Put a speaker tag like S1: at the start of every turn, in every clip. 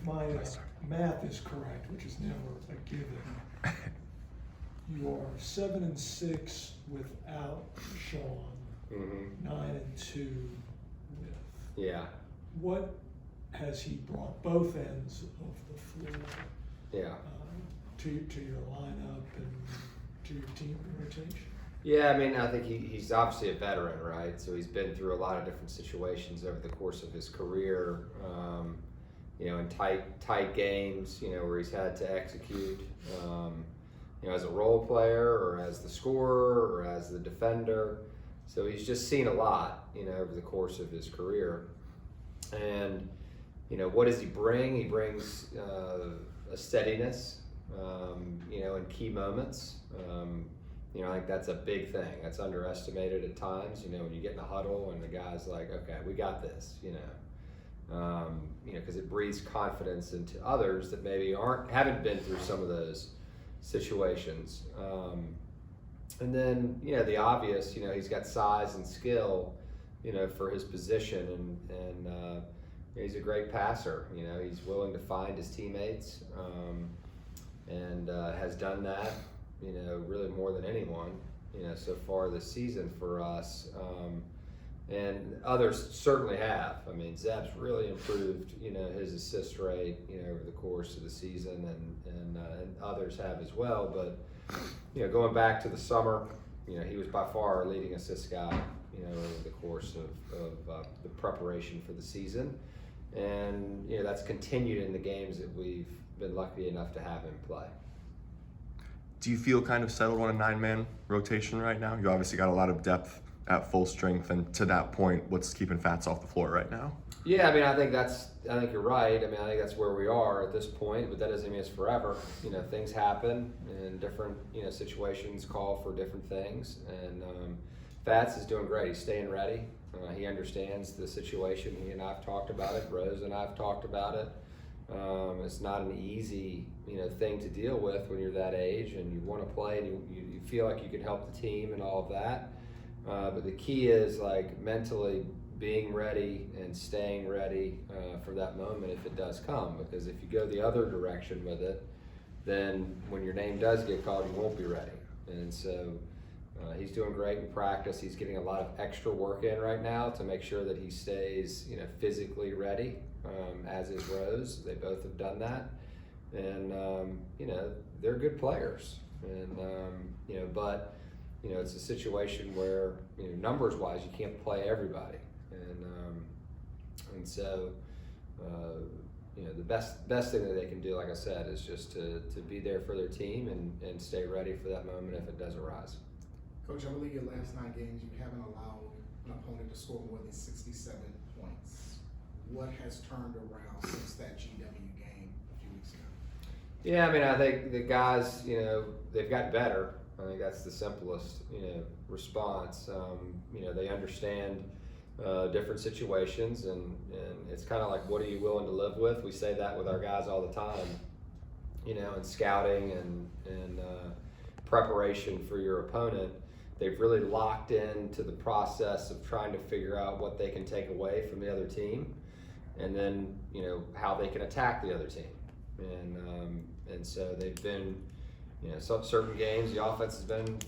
S1: my math is correct, which is never a given, you are 7-6 without Sean, 9-2 with.
S2: Yeah.
S1: What has he brought both ends of the floor to your lineup and to your team rotation?
S2: Yeah, I mean, I think he's obviously a veteran, right? So he's been through a lot of different situations over the course of his career, in tight games, where he's had to execute, as a role player or as the scorer or as the defender. So he's just seen a lot, over the course of his career. And, what does he bring? He brings a steadiness, in key moments. I think that's a big thing. That's underestimated at times, when you get in the huddle and the guy's like, okay, we got this, because it breathes confidence into others that maybe haven't been through some of those situations. And then, the obvious, he's got size and skill, for his position, and he's a great passer. He's willing to find his teammates, and has done that, really more than anyone, so far this season for us. And others certainly have. I mean, Zeb's really improved, his assist rate, over the course of the season, and others have as well. But, going back to the summer, he was by far our leading assist guy, over the course of the preparation for the season. And, that's continued in the games that we've been lucky enough to have him play.
S3: Do you feel kind of settled on a 9-man rotation right now? You obviously got a lot of depth at full strength, and to that point, what's keeping Fats off the floor right now?
S2: Yeah, I mean, I think you're right. I mean, I think that's where we are at this point, but that doesn't mean it's forever. Things happen, and different, situations call for different things. And Fats is doing great. He's staying ready. He understands the situation. He and I have talked about it. Rose and I have talked about it. It's not an easy, thing to deal with when you're that age and you want to play and you feel like you can help the team and all of that. But the key is like mentally being ready and staying ready for that moment if it does come. Because if you go the other direction with it, then when your name does get called, you won't be ready. And so he's doing great in practice. He's getting a lot of extra work in right now to make sure that he stays, physically ready. As is Rose. They both have done that. And, they're good players. And, but, it's a situation where, numbers-wise, you can't play everybody. And so, the best thing that they can do, like I said, is just to be there for their team and stay ready for that moment if it does arise.
S4: Coach, I believe your last 9 games, you haven't allowed an opponent to score more than 67 points. What has turned around since that GW game a few weeks ago?
S2: Yeah, I mean, I think the guys, they've gotten better. I think that's the simplest, response. They understand different situations, and it's kind of like, what are you willing to live with? We say that with our guys all the time, in scouting and preparation for your opponent. They've really locked into the process of trying to figure out what they can take away from the other team, and then how they can attack the other team. And so they've been, certain games the offense has been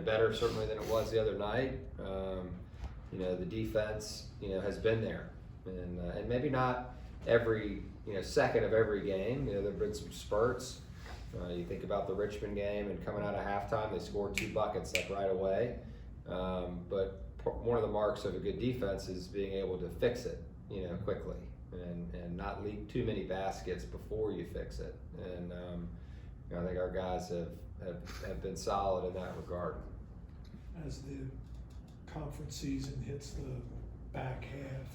S2: better certainly than it was the other night. The defense has been there, and maybe not every second of every game. There've been some spurts. You think about the Richmond game, and coming out of halftime, they scored 2 buckets like right away. But one of the marks of a good defense is being able to fix it, quickly, and not leak too many baskets before you fix it. And I think our guys have been solid in that regard.
S1: As the conference season hits the back half,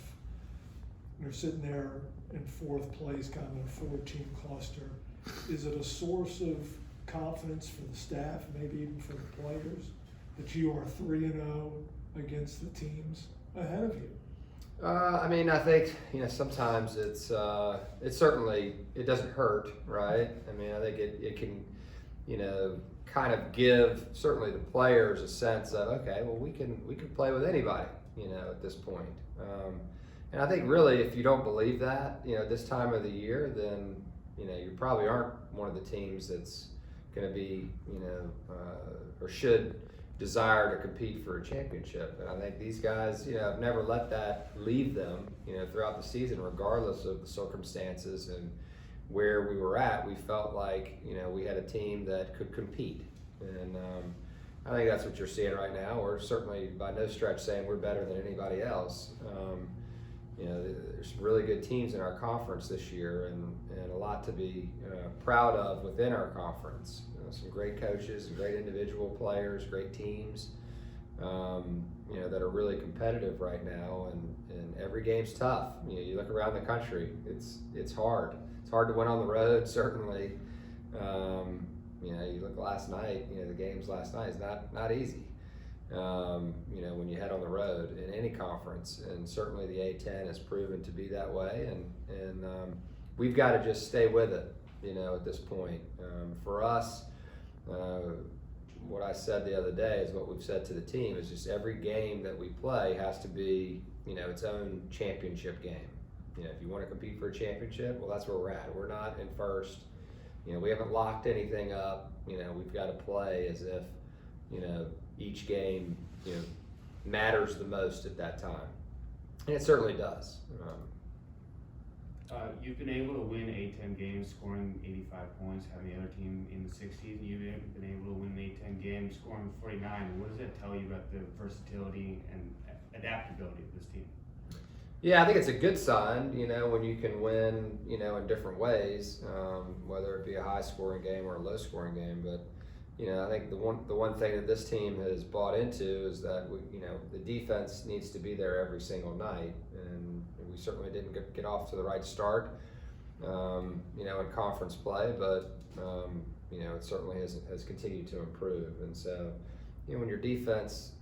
S1: you're sitting there in 4th place, kind of a 4-team cluster. Is it a source of confidence for the staff, maybe even for the players, that you are 3-0 against the teams ahead of you?
S2: I mean, I think sometimes it's certainly, it doesn't hurt, right? I mean, I think it can kind of give certainly the players a sense of, okay, well, we can play with anybody, at this point. And I think really, if you don't believe that, this time of the year, then, you probably aren't one of the teams that's going to be, or should desire to compete for a championship. And I think these guys, have never let that leave them, throughout the season, regardless of the circumstances and where we were at. We felt like, we had a team that could compete. And I think that's what you're seeing right now. We're certainly by no stretch saying we're better than anybody else. There's some really good teams in our conference this year, and a lot to be proud of within our conference. Some great coaches and great individual players, great teams, that are really competitive right now, and every game's tough. You look around the country, it's hard. It's hard to win on the road, certainly. You look last night, the games last night is not easy. When you head on the road in any conference, and certainly the A10 has proven to be that way, and we've got to just stay with it, at this point. For us, what I said the other day is what we've said to the team, is just every game that we play has to be, its own championship game. If you want to compete for a championship, well, that's where we're at. We're not in first. We haven't locked anything up. We've got to play as if, each game, matters the most at that time. And it certainly does.
S5: You've been able to win A10 games, scoring 85 points, having the other team in the 60s, and you've been able to win an A10 game, scoring 49. What does that tell you about the versatility and adaptability of this team?
S2: Yeah, I think it's a good sign, when you can win, in different ways, whether it be a high-scoring game or a low-scoring game. But, I think the one thing that this team has bought into is that, the defense needs to be there every single night. And we certainly didn't get off to the right start, in conference play, but, it certainly has continued to improve. And so, when your defense,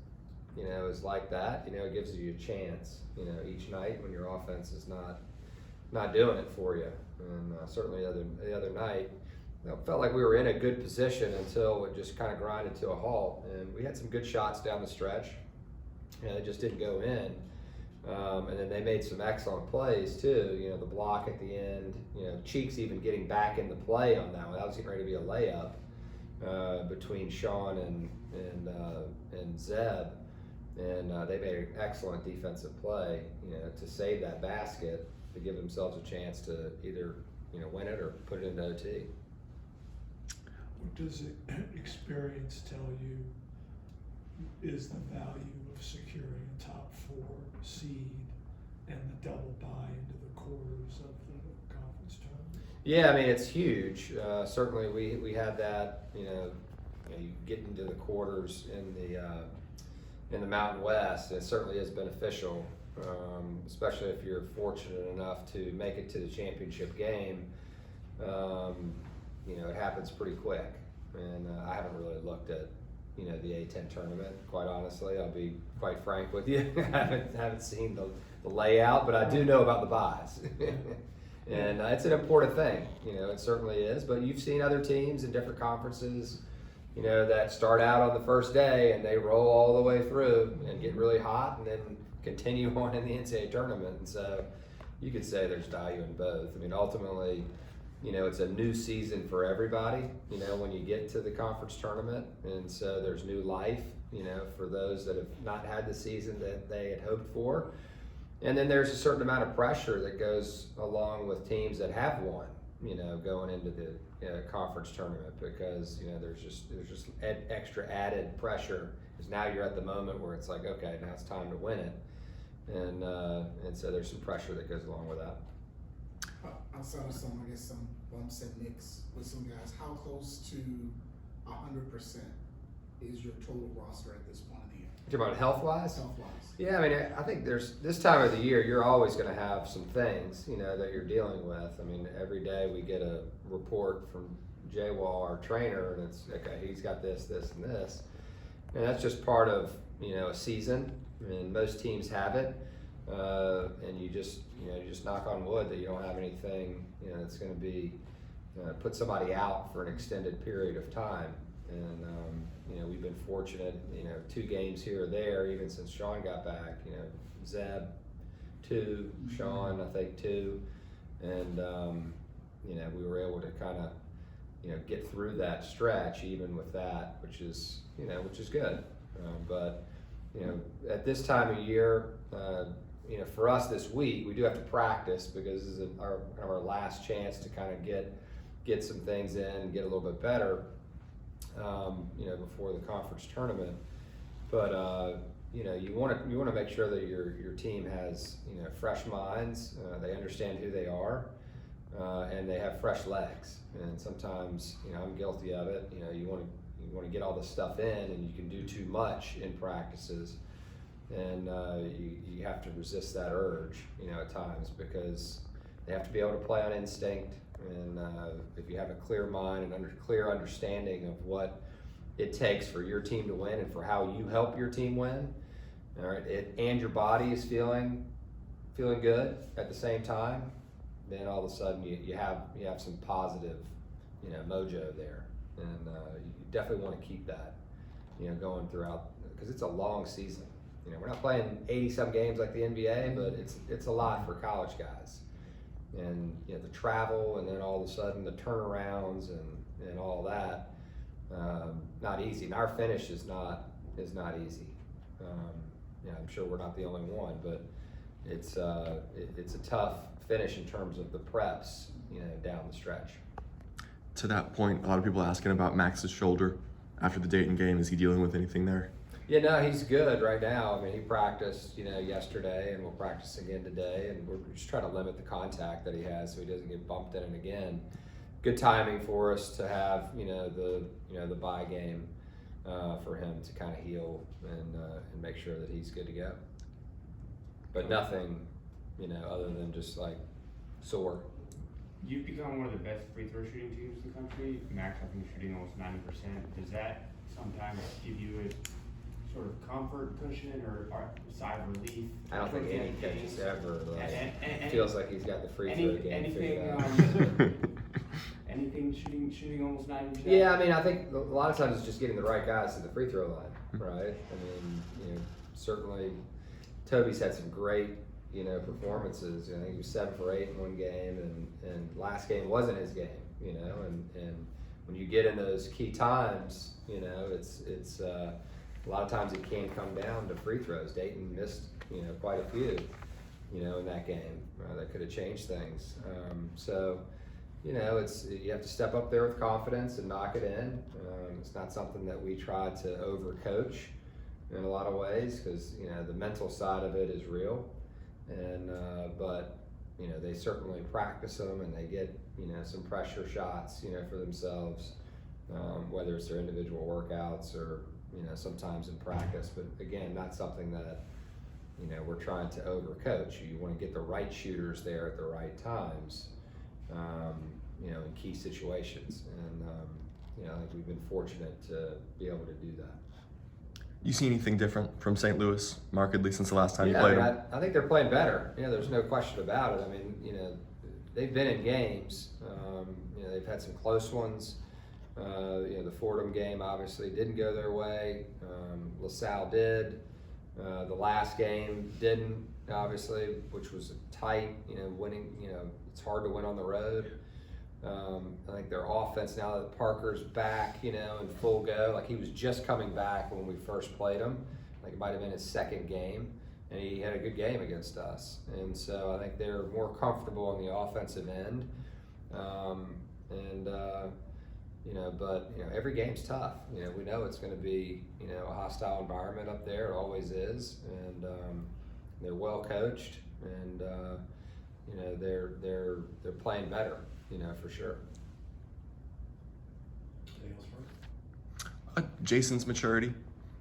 S2: is like that, it gives you a chance, each night when your offense is not doing it for you. And certainly the other night, felt like we were in a good position until it just kind of grinded to a halt. And we had some good shots down the stretch, they just didn't go in. And then they made some excellent plays too. The block at the end, Cheeks even getting back into play on that one. That was getting ready to be a layup between Sean and Zeb. And they made an excellent defensive play, to save that basket, to give themselves a chance to either, win it or put it into OT.
S1: What does experience tell you is the value of securing a top 4 seed and the double bye into the quarters of the conference tournament?
S2: Yeah, I mean, it's huge. Certainly we had that, you get into the quarters in the Mountain West. It certainly is beneficial, especially if you're fortunate enough to make it to the championship game. It happens pretty quick, and I haven't really looked at the A10 tournament, quite honestly. I'll be quite frank with you. I haven't seen the layout, but I do know about the buys. And it's an important thing, it certainly is. But you've seen other teams in different conferences, that start out on the first day and they roll all the way through and get really hot and then continue on in the NCAA tournament. And so you could say there's value in both. I mean, ultimately, it's a new season for everybody, when you get to the conference tournament. And so there's new life, for those that have not had the season that they had hoped for. And then there's a certain amount of pressure that goes along with teams that have won, going into the conference tournament, because there's just extra added pressure, because now you're at the moment where it's like, okay, now it's time to win it, and so there's some pressure that goes along with that.
S4: Outside of some bumps and nicks with some guys, how close to 100% is your total roster at this point in the year?
S2: You're talking about health-wise?
S4: Health-wise.
S2: Yeah, I mean, I think there's this time of the year, you're always going to have some things, that you're dealing with. I mean, every day we get a report from J-Wall, our trainer, and it's, okay, he's got this, this, and this. And that's just part of, a season. I mean, most teams have it. And you just knock on wood that you don't have anything, that's going to be, put somebody out for an extended period of time. And you know, we've been fortunate. You know, 2 games here or there, even since Sean got back. You know, Zeb 2, Sean I think 2, and you know, we were able to kind of, you know, get through that stretch even with that, which is, you know, which is good. But you know, at this time of year, you know, for us this week, we do have to practice because this is our kind of our last chance to kind of get some things in and get a little bit better, you know, before the conference tournament. But you know, you want to make sure that your team has, you know, fresh minds. They understand who they are, and they have fresh legs. And sometimes, you know, I'm guilty of it. You know, you want to get all this stuff in, and you can do too much in practices, and you have to resist that urge, you know, at times, because they have to be able to play on instinct. And if you have a clear mind and clear understanding of what it takes for your team to win and for how you help your team win, all right, and your body is feeling good at the same time, then all of a sudden you have some positive, you know, mojo there, and you definitely want to keep that, you know, going throughout, because it's a long season. You know, we're not playing 80-some games like the NBA, but it's a lot for college guys, and you know, the travel, and then all of a sudden the turnarounds and all that, not easy. And our finish is not easy. Yeah, I'm sure we're not the only one, but it's a tough finish in terms of the preps, you know, down the stretch.
S3: To that point, a lot of people asking about Max's shoulder after the Dayton game. Is he dealing with anything there?
S2: Yeah, no, he's good right now. I mean, he practiced, you know, yesterday, and we'll practice again today, and we're just trying to limit the contact that he has so he doesn't get bumped in it again. Good timing for us to have, you know, the bye game for him to kind of heal and make sure that he's good to go. But nothing, you know, other than just like sore.
S5: You've become one of the best free throw shooting teams in the country. Max, I think, shooting almost 90%. Does that sometimes give you a sort of comfort cushion or a sigh of relief?
S2: I don't think any coach has ever like, feels like he's got the free throw game figured out.
S5: Anything shooting almost 90%?
S2: Yeah, I mean, I think a lot of times it's just getting the right guys to the free throw line, right? I mean, you know, certainly Toby's had some great, you know, performances. I think he was 7 for 8 in one game, and last game wasn't his game, you know, and when you get in those key times, you know, it's a lot of times it can come down to free throws. Dayton missed, you know, quite a few, you know, in that game that could have changed things. So, you know, you have to step up there with confidence and knock it in. It's not something that we try to overcoach in a lot of ways, because, you know, the mental side of it is real, and but, you know, they certainly practice them, and they get, you know, some pressure shots, you know, for themselves, whether it's their individual workouts or, you know, sometimes in practice. But again, not something that, you know, we're trying to overcoach. You want to get the right shooters there at the right times, you know, in key situations, and you know, I think we've been fortunate to be able to do that.
S3: You see anything different from St. Louis markedly since the last time you
S2: Yeah,
S3: played
S2: I mean,
S3: them?
S2: I think they're playing better. You know, there's no question about it. I mean, you know, they've been in games. You know, they've had some close ones. You know, the Fordham game obviously didn't go their way. LaSalle did. The last game didn't, obviously, which was tight. You know, winning. You know, it's hard to win on the road. I think their offense, now that Parker's back, you know, in full go, like he was just coming back when we first played him. Like it might have been his second game, and he had a good game against us. And so I think they're more comfortable on the offensive end. You know, but, you know, every game's tough. You know, we know it's going to be, you know, a hostile environment up there. It always is. And they're well coached, and you know, they're playing better, you know, for sure.
S3: Jason's maturity.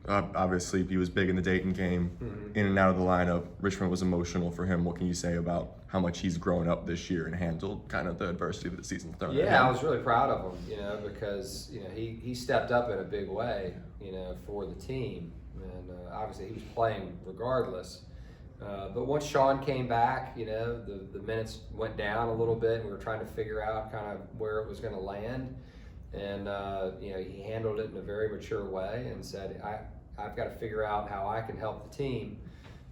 S3: Obviously, he was big in the Dayton game, in and out of the lineup. Richmond was emotional for him. What can you say about how much he's grown up this year and handled kind of the adversity that the season's thrown at him?
S2: Yeah, I was really proud of him, you know, because, you know, he stepped up in a big way, you know, for the team. And obviously he was playing regardless. But once Sean came back, you know, the minutes went down a little bit, and we were trying to figure out kind of where it was going to land. and you know, he handled it in a very mature way and said, I've got to figure out how I can help the team,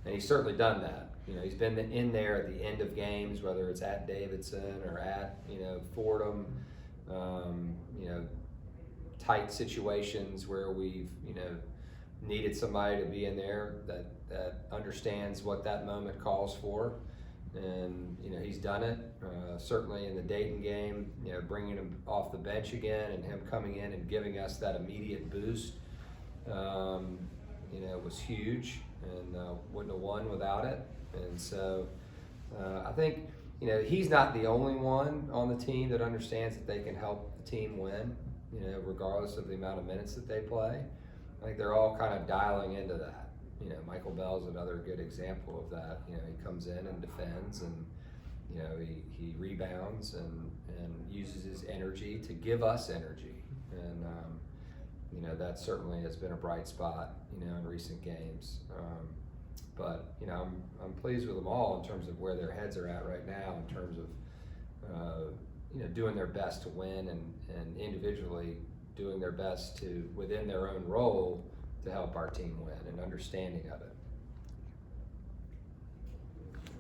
S2: and he's certainly done that. You know, he's been in there at the end of games, whether it's at Davidson or at, you know, Fordham, you know, tight situations where we've, you know, needed somebody to be in there that understands what that moment calls for. And, you know, he's done it. Certainly in the Dayton game, you know, bringing him off the bench again and him coming in and giving us that immediate boost, you know, was huge, and wouldn't have won without it. And so I think, you know, he's not the only one on the team that understands that they can help the team win, you know, regardless of the amount of minutes that they play. I think they're all kind of dialing into that. You know, Michael Bell's another good example of that. You know, he comes in and defends, and, you know, he rebounds and uses his energy to give us energy. And, you know, that certainly has been a bright spot, you know, in recent games. But, you know, I'm pleased with them all in terms of where their heads are at right now, in terms of, you know, doing their best to win, and individually doing their best to, within their own role, to help our team win, and understanding of it.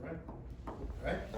S4: All right.
S2: All right.